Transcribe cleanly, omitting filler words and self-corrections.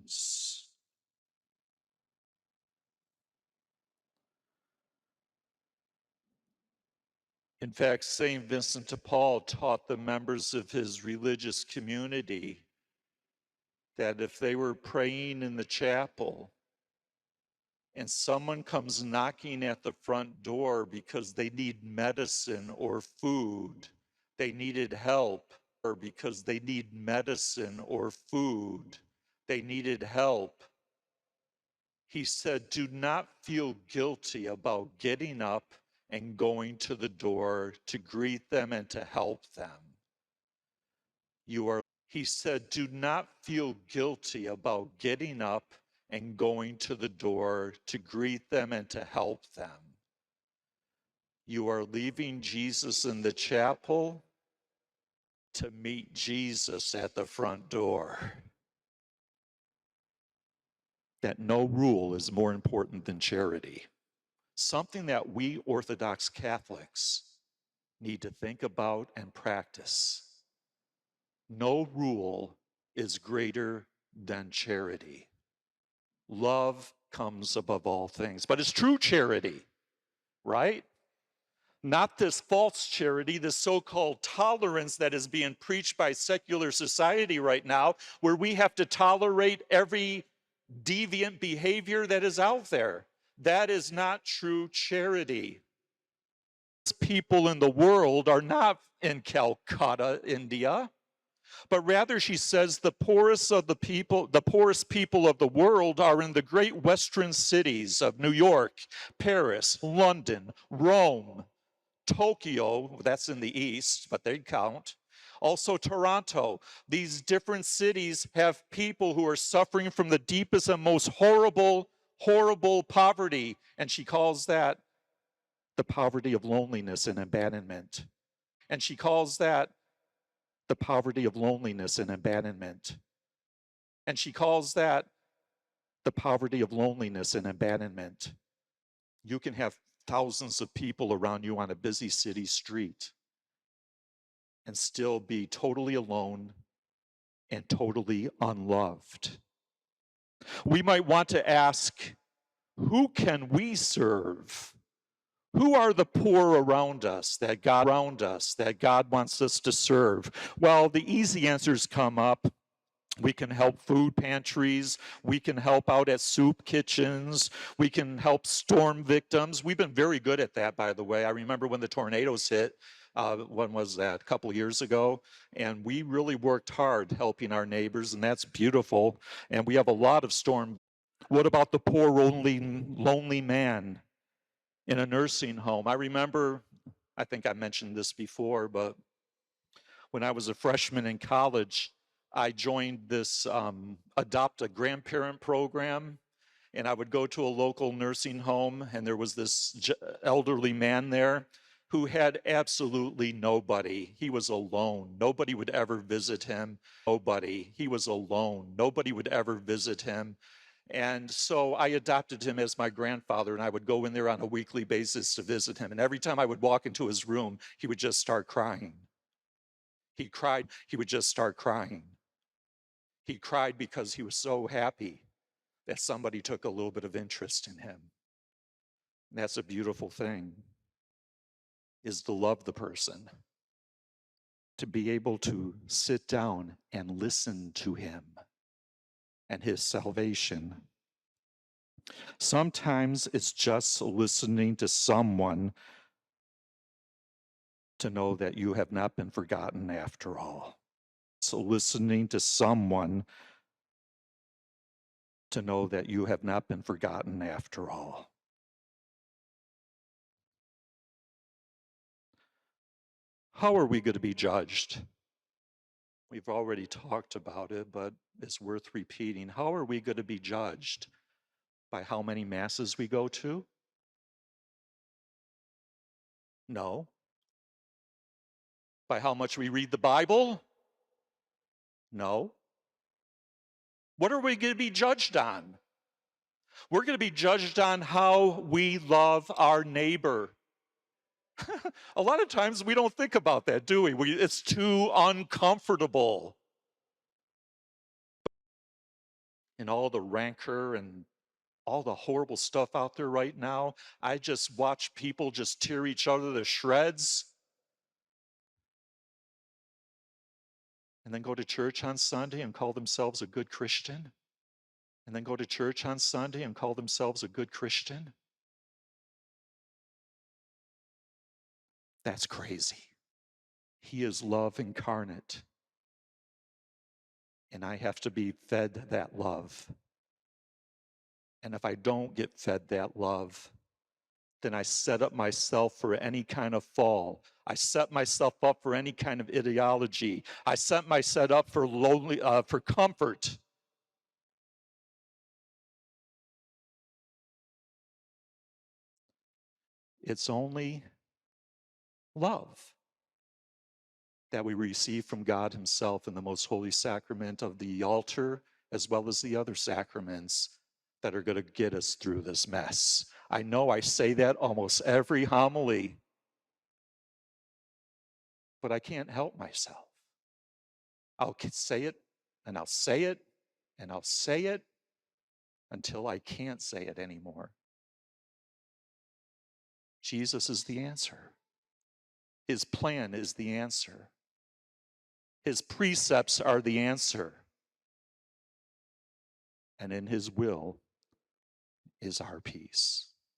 news. In fact, St. Vincent de Paul taught the members of his religious community that if they were praying in the chapel and someone comes knocking at the front door because they need medicine or food, they needed help, or because they need medicine or food, they needed help, he said, do not feel guilty about getting up and going to the door to greet them and to help them. He said, do not feel guilty about getting up and going to the door to greet them and to help them. You are leaving Jesus in the chapel to meet Jesus at the front door. That no rule is more important than charity. Something that we Orthodox Catholics need to think about and practice. No rule is greater than charity. Love comes above all things, but it's true charity, right? Not this false charity, this so-called tolerance that is being preached by secular society right now, where we have to tolerate every deviant behavior that is out there. That is not true charity. People in the world are not in Calcutta, India, but rather, she says, the poorest people of the world are in the great western cities of New York, Paris, London, Rome, Tokyo, that's in the east, but they count. Also Toronto. These different cities have people who are suffering from the deepest and most horrible poverty, and she calls that the poverty of loneliness and abandonment. And she calls that the poverty of loneliness and abandonment. And she calls that the poverty of loneliness and abandonment. You can have thousands of people around you on a busy city street and still be totally alone and totally unloved. We might want to ask, who can we serve? Who are the poor around us that God wants us to serve? Well, the easy answers come up. We can help food pantries. We can help out at soup kitchens. We can help storm victims. We've been very good at that, by the way. I remember when the tornadoes hit, when was that? A couple of years ago. And we really worked hard helping our neighbors, and that's beautiful. And we have a lot of storm. What about the poor, lonely man in a nursing home? I remember, I think I mentioned this before, but when I was a freshman in college, I joined this Adopt a Grandparent program, and I would go to a local nursing home, and there was this elderly man there who had absolutely nobody. He was alone. Nobody would ever visit him. He was alone. Nobody would ever visit him. And so I adopted him as my grandfather, and I would go in there on a weekly basis to visit him. And every time I would walk into his room, he would just start crying. He cried, he would just start crying. He cried because he was so happy that somebody took a little bit of interest in him. And that's a beautiful thing, is to love the person, to be able to sit down and listen to him and his salvation. Sometimes it's just listening to someone to know that you have not been forgotten after all. So listening to someone to know that you have not been forgotten after all. How are we going to be judged? We've already talked about it, but it's worth repeating. How are we going to be judged? By how many masses we go to? No. By how much we read the Bible? No. What are we going to be judged on? We're going to be judged on how we love our neighbor. A lot of times we don't think about that, do we? It's too uncomfortable. and all the rancor and all the horrible stuff out there right now. I just watch people just tear each other to shreds and then go to church on Sunday and call themselves a good Christian. And then go to church on Sunday and call themselves a good Christian. That's crazy. He is love incarnate. And I have to be fed that love. And if I don't get fed that love, then I set up myself for any kind of fall. I set myself up for any kind of ideology. I set myself up for for comfort. It's only love that we receive from God Himself in the most holy sacrament of the altar, as well as the other sacraments that are going to get us through this mess. I know I say that almost every homily, but I can't help myself. I'll say it, and I'll say it, and I'll say it until I can't say it anymore. Jesus is the answer. His plan is the answer. His precepts are the answer. And in His will is our peace.